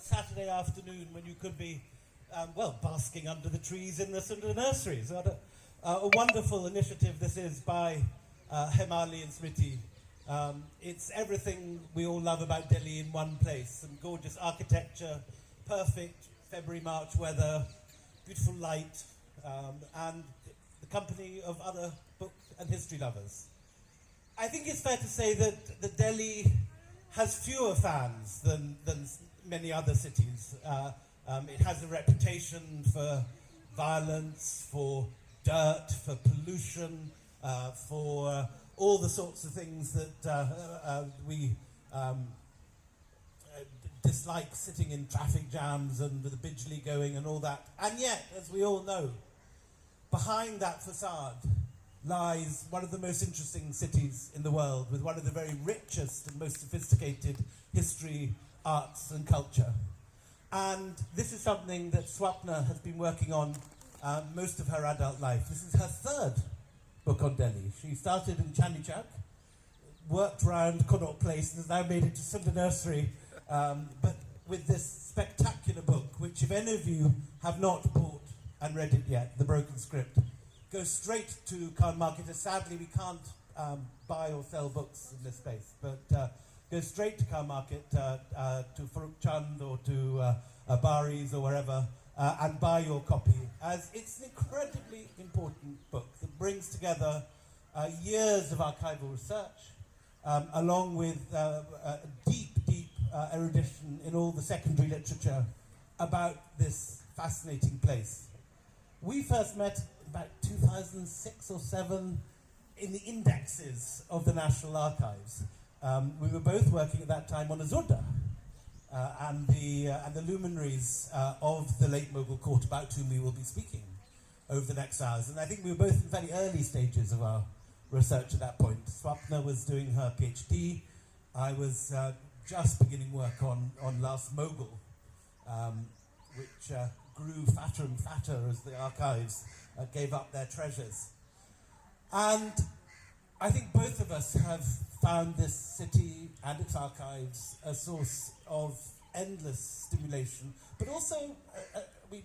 Saturday afternoon when you could be, basking under the trees in the Sundar Nursery. So a wonderful initiative this is by Hemali and Smriti. It's everything we all love about Delhi in one place. Some gorgeous architecture, perfect February, March weather, beautiful light, and the company of other book and history lovers. I think it's fair to say that Delhi has fewer fans than many other cities. It has a reputation for violence, for dirt, for pollution, for all the sorts of things that we dislike, sitting in traffic jams and with the Bijli going and all that. And yet, as we all know, behind that facade lies one of the most interesting cities in the world, with one of the very richest and most sophisticated history, arts and culture. And this is something that Swapna has been working on most of her adult life. This is her third book on Delhi. She started in Chandni Chowk, worked around Connaught Place, and has now made it to Sundar Nursery, but with this spectacular book, which if any of you have not bought and read it yet, The Broken Script, go straight to Khan Market. Sadly, we can't buy or sell books in this space, but go straight to Khan Market, to Farooq Chand or to Bari's or wherever, and buy your copy, as it's an incredibly important book that brings together years of archival research, along with deep erudition in all the secondary literature about this fascinating place. We first met about 2006 or 7 in the indexes of the National Archives. We were both working at that time on Azurda and the luminaries of the late Mughal court, about whom we will be speaking over the next hours. And I think we were both in very early stages of our research at that point. Swapna was doing her PhD. I was just beginning work on Last Mughal, which grew fatter and fatter as the archives gave up their treasures. And I think both of us have found this city and its archives a source of endless stimulation, but also we've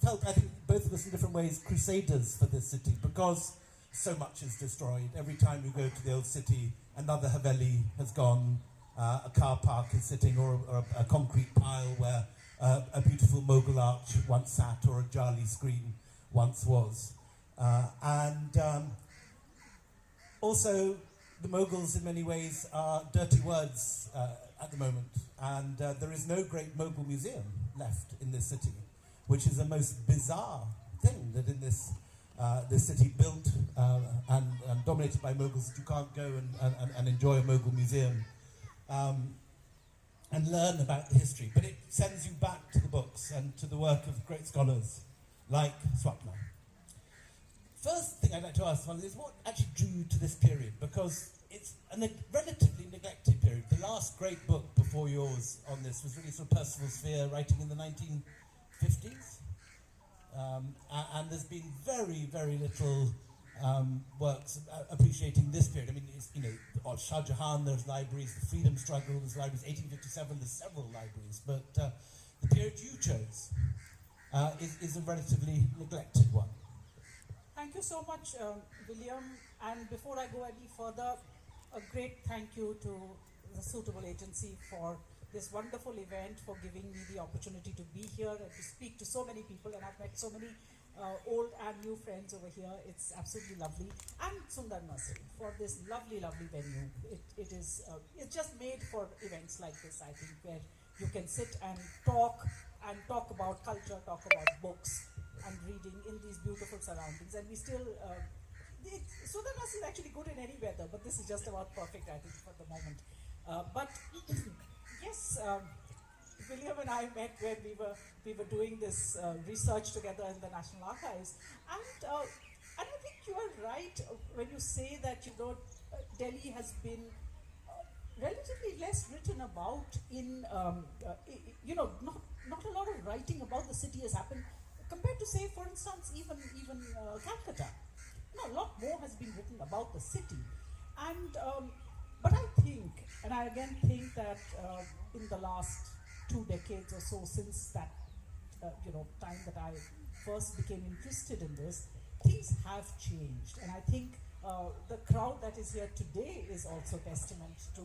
felt, I think, both of us in different ways, crusaders for this city, because so much is destroyed. Every time you go to the old city, another Haveli has gone, a car park is sitting, or a concrete pile where a beautiful Mughal arch once sat, or a Jali screen once was. Also, the Mughals in many ways are dirty words at the moment, and there is no great Mughal museum left in this city, which is a most bizarre thing, that in this city built and dominated by Mughals, that you can't go and enjoy a Mughal museum and learn about the history. But it sends you back to the books and to the work of great scholars like Swapna. First thing I'd like to ask is what actually drew you to this period? Because it's a relatively neglected period. The last great book before yours on this was really sort of Percival Sphere, writing in the 1950s. And there's been very, very little works appreciating this period. I mean, it's, on Shah Jahan, there's libraries, the freedom struggle, there's libraries, 1857, there's several libraries. But the period you chose is a relatively neglected one. Thank you so much, William. And before I go any further, a great thank you to the Suitable Agency for this wonderful event, for giving me the opportunity to be here and to speak to so many people. And I've met so many old and new friends over here. It's absolutely lovely. And Sundar Nursery for this lovely, lovely venue. It's just made for events like this, I think, where you can sit and talk about culture, talk about books and reading in these beautiful surroundings. And we still, Sundar Nursery is actually good in any weather, but this is just about perfect, I think, for the moment. But yes, William and I met when we were doing this research together in the National Archives, and I think you are right when you say that Delhi has been relatively less written about in not a lot of writing about the city has happened compared to, say, for instance, even Calcutta. A lot more has been written about the city, and but I think, and I again think that in the last 2 decades or so since that time that I first became interested in this, things have changed, and I think the crowd that is here today is also testament to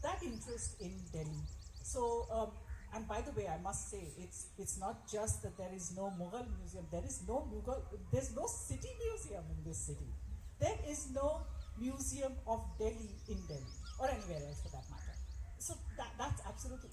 that interest in Delhi. So, and by the way, I must say, it's not just that there is no Mughal museum. There's no city museum in this city. There is no museum of Delhi in Delhi or anywhere else for that matter. So that's absolutely